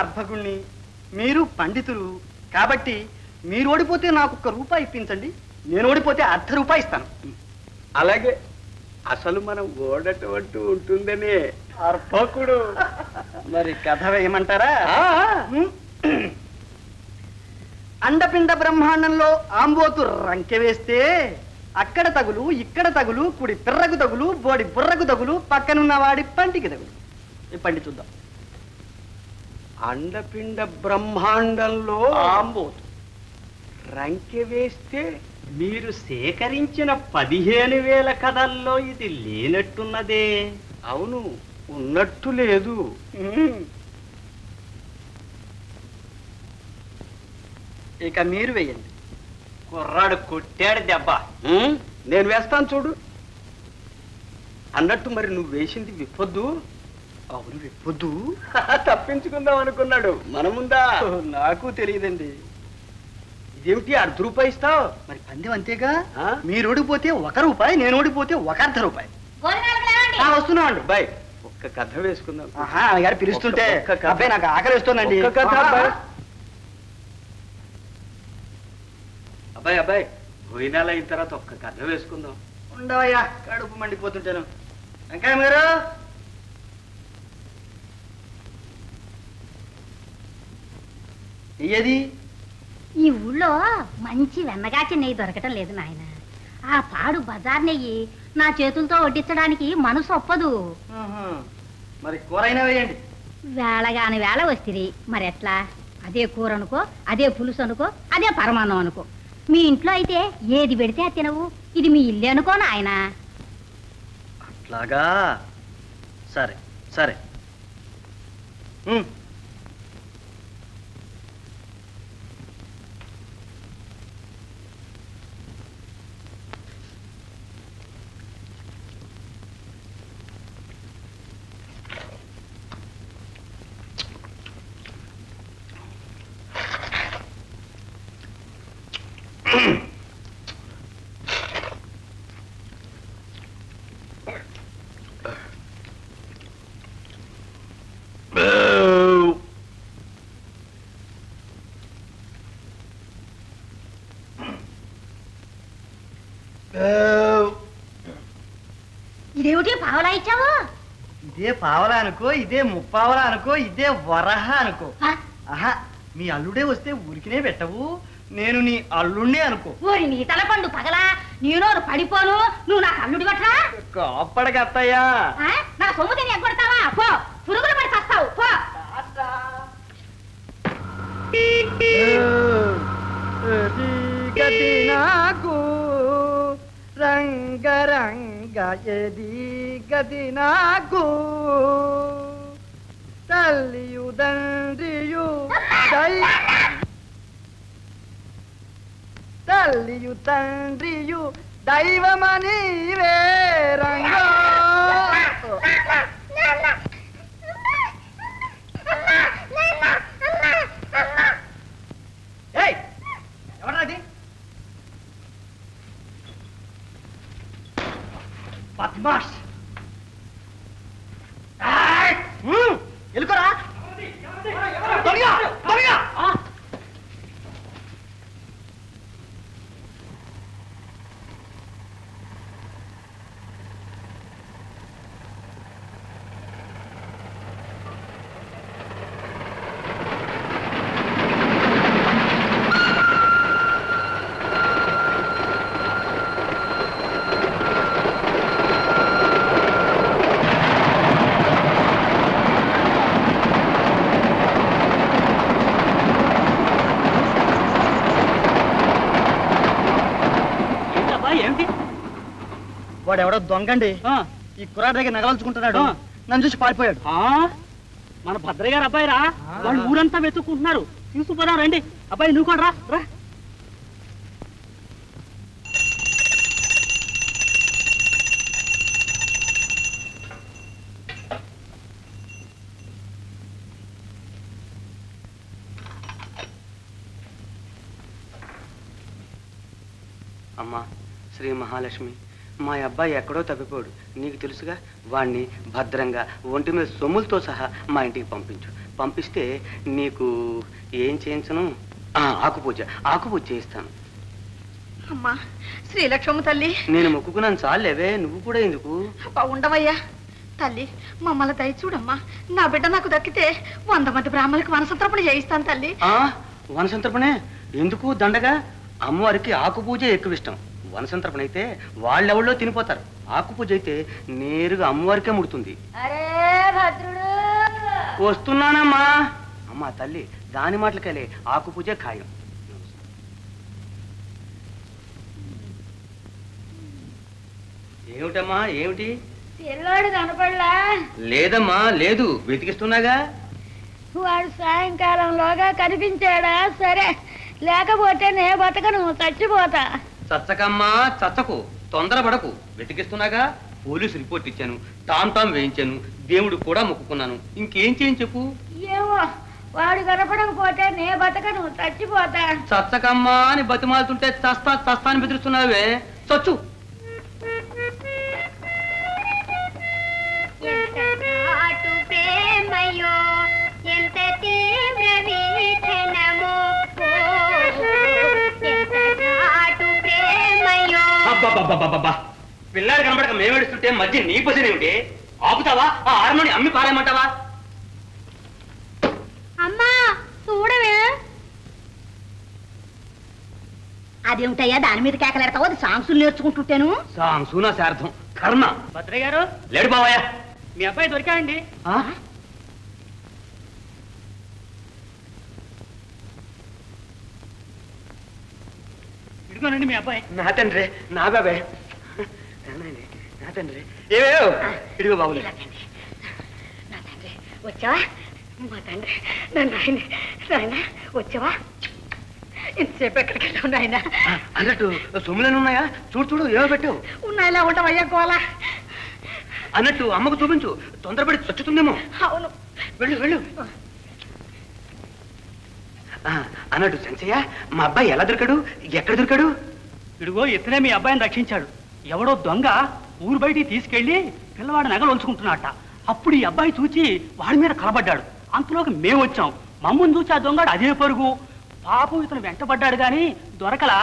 అర్భకుణ్ణి, మీరు పండితులు కాబట్టి మీరు ఓడిపోతే నాకు ₹1 ఇప్పించండి, నేను ఓడిపోతే ₹1/2 ఇస్తాను. అలాగే. అసలు మనం ఓడటం అంటూ ఉంటుందనే అర్భకుడు. మరి కథ వేయమంటారా? అండపిండ బ్రహ్మాండంలో ఆంబోతు రంకె వేస్తే అక్కడ తగులు, ఇక్కడ తగులు, కుడి పిర్రకు తగులు, బోడి బుర్రకు తగులు, పక్కనున్న వాడి పంటికి తగులు. పండి చూద్దాం. అండపిండ బ్రహ్మాండంలో ఆంబోతు రంకె వేస్తే మీరు సేకరించిన 15,000 కథల్లో ఇది లేనట్టున్నదే. అవును, ఉన్నట్టు లేదు. ఇక మీరు వేయండి. కుర్రాడు కొట్టాడు దెబ్బ. నేను వేస్తాను చూడు. అన్నట్టు మరి నువ్వు వేసింది విప్పొద్దు. అవును, విప్పొద్దు. తప్పించుకుందాం అనుకున్నాడు. మన ముందా? నాకు తెలియదండి. ఇదేమిటి ₹1/2 ఇస్తావు? మరి పందెం అంతేగా. మీరు ఓడిపోతే ₹1, నేను ఓడిపోతే ₹1/2. వస్తున్నా అండి. బాయ్, ఒక్క కథ వేసుకుందాం. గారు పిలుస్తుంటే అబ్బాయి నాకు ఆకలి వేస్తుందండి. అబ్బాయి అబ్బాయి, భోజనాలు అయిన తర్వాత ఒక్క కథ వేసుకుందాం. ఉండవయ్యా, కడుపు మండిపోతుంటాను. వెంకయ్య గారు, ఏది? ఈ ఊళ్ళో మంచి వెన్నగాచి నెయ్యి దొరకటం లేదు నాయన. ఆ పాడు బజార్ నెయ్యి నా చేతులతో వడ్డించడానికి మనసు ఒప్పదు. మరి కూరైనా వేయండి. వేళగాని వేళ వస్తుంది మరెట్లా? అదే కూర అనుకో, అదే పులుసు అనుకో, అదే పరమాన్నం అనుకో. మీ ఇంట్లో అయితే ఏది పెడితే అది తినవు. ఇది మీ ఇల్లు అనుకో నాయన. అట్లాగా? సరే సరే. ఇదేమిటి పావలా ఇచ్చావు? ఇదే పావలా అనుకో, ఇదే ముప్పావలా అనుకో, ఇదే వరహ అనుకో. ఆహా, మీ అల్లుడే వస్తే ఊరికినే పెట్టవు. నేను నీ అల్లుండే అనుకో. ఊరి నీ తలపండు పగలా, నేను పడిపోను. నువ్వు నాకు అల్లుడి పట్రా. కాపడగత్తయ్యా. నా సొమ్ము తిని ఎగ్గొడతావా? పో, పురుగులు పడి చస్తావు. పో. గది నాకు రంగరంగ ఎది గది నాకు తల్లియు తండ్రియు తల్లియు తండ్రియు దైవమని రంగో. ఎవరది? బద్మాష్. ఎలుకోరా. వాడెవడో దొంగండి. ఈ కుర్రాడి దగ్గర నగలంచుకుంటున్నాడు. నన్ను చూసి పారిపోయాడు. మన భద్రయ్య గారు అబ్బాయి రా. వాళ్ళు ఊరంతా వెతుక్కుంటున్నారు. తీసుకుపోదాం రండి. అబ్బాయి నువ్వు కూడా రా. అమ్మా శ్రీ మహాలక్ష్మి, మా అబ్బాయి ఎక్కడో తప్పిపోడు. నీకు తెలుసుగా. వాణ్ణి భద్రంగా ఒంటి మీద సొమ్ములతో సహా మా ఇంటికి పంపించు. పంపిస్తే నీకు ఏం చేయించను? ఆకుపూజ చేయిస్తాను. అమ్మా శ్రీలక్ష్మమ్మ తల్లి, నేను మొక్కుకున్నాను చాలేవే, నువ్వు కూడా ఎందుకు? ఉండవయ్యా తల్లి, మమ్మల్ని దయ చూడమ్మా. నా బిడ్డ నాకు దక్కితే 100 మంది బ్రాహ్మణులకు వనసంతర్పణ చేయిస్తాను తల్లి. వనసంతర్పణే ఎందుకు? దండగా అమ్మవారికి ఆకుపూజ ఎక్కువ ఇష్టం. వనసంతర్పణ అయితే వాళ్ళెవళ్ళో తినిపోతారు. ఆకుపూజ అయితే నేరుగా అమ్మవారికే ముడుతుంది. వస్తున్నానమ్మా. అమ్మా తల్లి, దాని మాటలకెళ్ళి ఆకుపూజ ఖాయం. ఏమిటమ్మా ఏమిటి? పిల్లోడు కనపడలా? లేదమ్మా లేదు, వెతికిస్తున్నాగా. వాడు సాయంకాలంలోగా కనిపించాడా? సరే, లేకపోతే నే బతకను, చచ్చిపోతా. చచ్చకమ్మా చచ్చకు, తొందరపడకు. వెతికిస్తున్నాగా. పోలీసు రిపోర్ట్ ఇచ్చాను, టామ్ వేయించాను, దేవుడు కూడా మొక్కుకున్నాను. ఇంకేం చేయని చెప్పు. ఏమో, వాడు కనపడకపోతే నే బతకను, చచ్చిపోతా. చచ్చకమ్మా అని బతిమాలుతుంటే చస్తా అని బెదిరిస్తున్నావే. చచ్చు. పిల్లాడు కనబడక మేమేడుస్తుంటే మధ్య నీ పొజిషన్ ఏమిటి? ఆపుతావా? ఆ ఆరమని అమ్మి పారేయమంటావా? అమ్మా చూడవే. అదేమిటయ్యా దాని మీద కేకలేడతావు? అది సాంగ్సులు నేర్చుకుంటుంటాను. సాంసూనా శార్థం కర్మ. భద్రయ్య గారు లేడు బావయ్య. మీ అబ్బాయి దొరికాయండి. ఇదిగోనండి మీ అబ్బాయి. నా తండ్రి, నా బాబాయ్, నా తండ్రి. ఇదిగో బాబులే. నా తండ్రి వచ్చావా? మా తండ్రి నాయన వచ్చావా? ఇంతసేపు ఎక్కడికి వెళ్ళావు నాయన? అన్నట్టు సొమ్ములను ఉన్నాయా? చూడు ఏమో పెట్టావు. ఉన్నాయిలా ఉంటావయ్యా కోలా. అన్నట్టు అమ్మకు చూపించు, తొందరపడి చచ్చుతుందేమో. అవును, వెళ్ళు. అన్నట్టు సంచయ్య, మా అబ్బాయి ఎలా దొరికాడు? ఎక్కడ దొరికాడు? ఇదిగో ఇతనే మీ అబ్బాయిని రక్షించాడు. ఎవడో దొంగ ఊరు బయటికి తీసుకెళ్లి పిల్లవాడు నగలు ఉంచుకుంటున్నట్ట. అప్పుడు ఈ అబ్బాయి చూచి వాడి మీద కలబడ్డాడు. అంతలోకి మేము వచ్చాం. మమ్మల్ని చూసి ఆ దొంగడు అదే పరుగు. పాపం ఇతను వెంటబడ్డాడు గాని దొరకలా.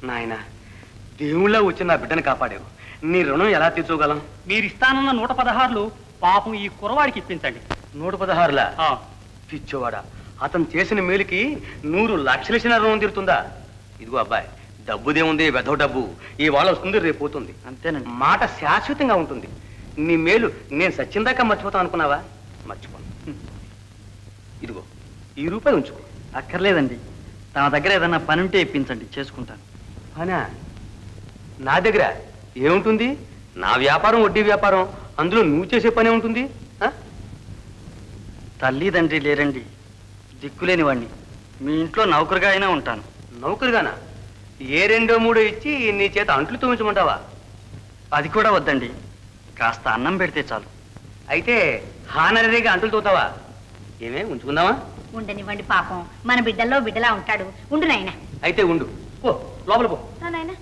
నాయన, దేవుళ్ళ వచ్చి నా బిడ్డను కాపాడావు. నీ రుణం ఎలా తీర్చుకోగలం? మీరు ఇస్తానన్న 116 పాపం ఈ కురవాడికి ఇప్పించండి. 116లా? పిచ్చోవాడా, అతను చేసిన మేలుకి 100 లక్షల ఇచ్చిన రుణం తీరుతుందా? ఇదిగో అబ్బాయి, డబ్బుదేముంది, వెధవ డబ్బు ఈ వాళ్ళ వస్తుంది, రేపు పోతుంది. అంతేనండి. మాట శాశ్వతంగా ఉంటుంది. నీ మేలు నేను సచ్చిందాకా మర్చిపోతాను అనుకున్నావా? మర్చిపోను. ఇదిగో ఈ రూపాయి ఉంచుకో. అక్కర్లేదండి, తన దగ్గర ఏదన్నా పని ఉంటే ఇప్పించండి, చేసుకుంటాను. అనా, నా దగ్గర ఏముంటుంది? నా వ్యాపారం వడ్డీ వ్యాపారం, అందులో నువ్వు చేసే పనే ఉంటుంది. తల్లి తండ్రి లేరండి, దిక్కులేని వాడిని. మీ ఇంట్లో నౌకరుగా అయినా ఉంటాను. నౌకరుగానా? ఏ 2-3 ఇచ్చి నీ చేత అంట్లు తోమించమంటావా? అది కూడా వద్దండి, కాస్త అన్నం పెడితే చాలు. అయితే హానరీగా అంటులు తోతావా? ఏమే ఉంచుకుందామా? ఉండనివ్వండి, పాపం మన బిడ్డల్లో బిడ్డలా ఉంటాడు. ఉండు నాయన. అయితే ఉండు, పో లోపల పో. నాయన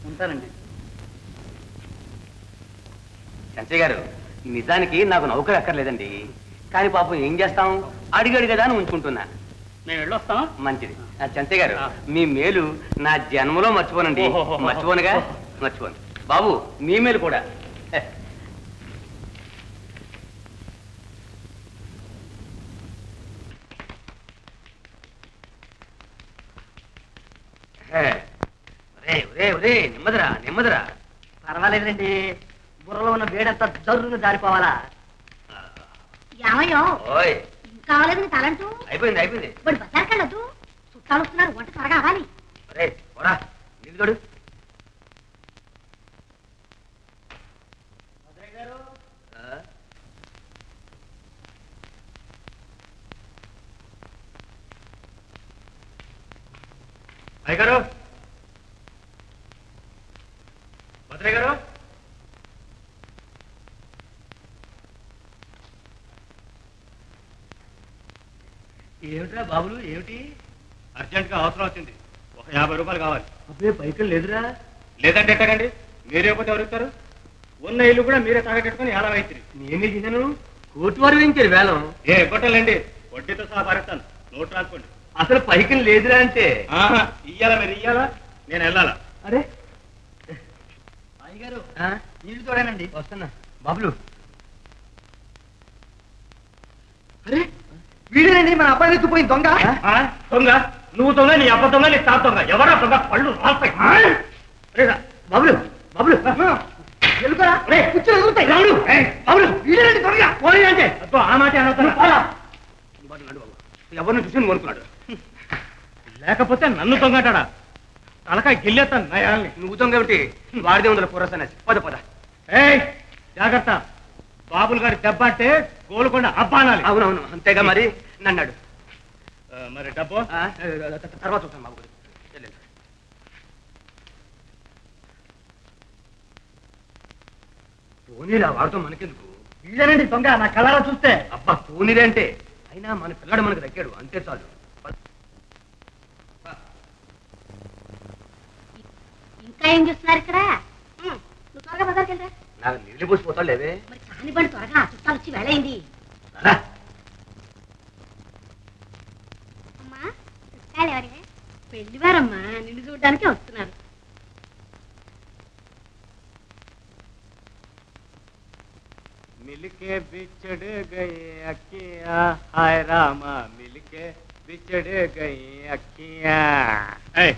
ఉంటానండి. సంచయ్ గారు, నిజానికి నాకు నౌకరు అక్కర్లేదండి. కానీ పాపం ఏం చేస్తాం, అడిగాడు కదా అని ఉంచుకుంటున్నా. మేము వెళ్ళొస్తాం. మంచిది. చంచయ్య గారు, మీ మేలు నా జన్మలో మర్చిపోనండి. మర్చిపోనుగా? మర్చిపోను. బాబు, మీ మేలు కూడా. నెమ్మదిరా. పర్వాలేదండి, బుర్రలో ఉన్న వేడంతా జరువును జారిపోవాలా? ఏమయ్యో ఓయ్, కావాలేదు నీ తలంటూ? అయిపోయింది. వాడు బజార్కి వెళ్ళొద్దు, చుట్టాలు వస్తున్నారు, వంట త్వరగా అవ్వాలి. పోరా, నిలుగడు. అయ్యగారు, భద్రయ్య గారు, ఏమిట్రా బాబులు, ఏమిటి? అర్జెంట్గా అవసరం వచ్చింది. ఒక 50 రూపాయలు కావాలి. అబ్బే, పైకలు లేదురా. లేదంటే ఎట్టకండి, మీరే పోతే ఎవరు ఇస్తారు? ఉన్న ఇల్లు కూడా మీరే తాగట్టుకుని ఎలా అవుతుంది. నేనే చేశాను. కోటి వారు వేయించారు వేలం. ఏ కొట్టాలండి, వడ్డీతో సహా పారేస్తాను, నోట్ రాసుకోండి. అసలు పైకి లేదురా అంటే. ఇయ్యాలా మీరు ఇయ్యాలా, నేను వెళ్ళాలా? అరే అయ్యగారు ఆ? నీళ్లు తోడానండి. వస్తున్నా బాబులు. అరే వీడేనండి మన అబ్బాయి ఎత్తుపోయింది దొంగ. దొంగ నువ్వు దొంగ, నీ అబ్బ దొంగ, నీ తాత దొంగ, ఎవరా దొంగ? పళ్ళు రాస్తాయి. బాబులు బాబులు ఎలుకరా కూర్చొని ఎదుగుతాయి రాడు. బాబులు వీడేనండి దొంగ. పోనీ అంటే అబ్బో, ఆ మాట అనవసరం. ఎవరిని చూసి కొనుక్కున్నాడు. లేకపోతే నన్ను దొంగటాడా? తలకాయ గిల్లేస్తాను నయాల్ని. నువ్వు దొంగ ఏమిటి? వాడిదే ఉందల పురసనేసి. పద పద. ఏయ్ జాగ్రత్త, బాబులు గారి దెబ్బ అంటే గోలుకొండ అబ్బానాలి. అవునవును అంతేగా మరి. నన్నాడు మరి డబ్బు తర్వాత చూస్తాను బాబు. పోనీరా, వాడితో మనకెందుకు? వీడేనండి దొంగ, నా కళ్ళారా చూస్తే. అబ్బా పోనీరే అంటే. అయినా మన పిల్లాడు మనకు దక్కాడు, అంతే చాలు. ఇంకా ఏం చూస్తున్నారు ఇక్కడ? నువ్వు త్వరగా బజార్కి వెళ్ళరా. నాకు నీళ్ళు పోసిపోతాడు లేవే. మరి కానివ్వండి త్వరగా, చుట్టాలు వచ్చి వేళయింది. రా. అమ్మా చుట్టాలు ఎవరే? పెళ్లివారమ్మా, నిన్ను చూడడానికి వస్తున్నారు. मिलके बिछड़ गए अखियां, हाय रामा मिलके बिछड़ गई अखियां.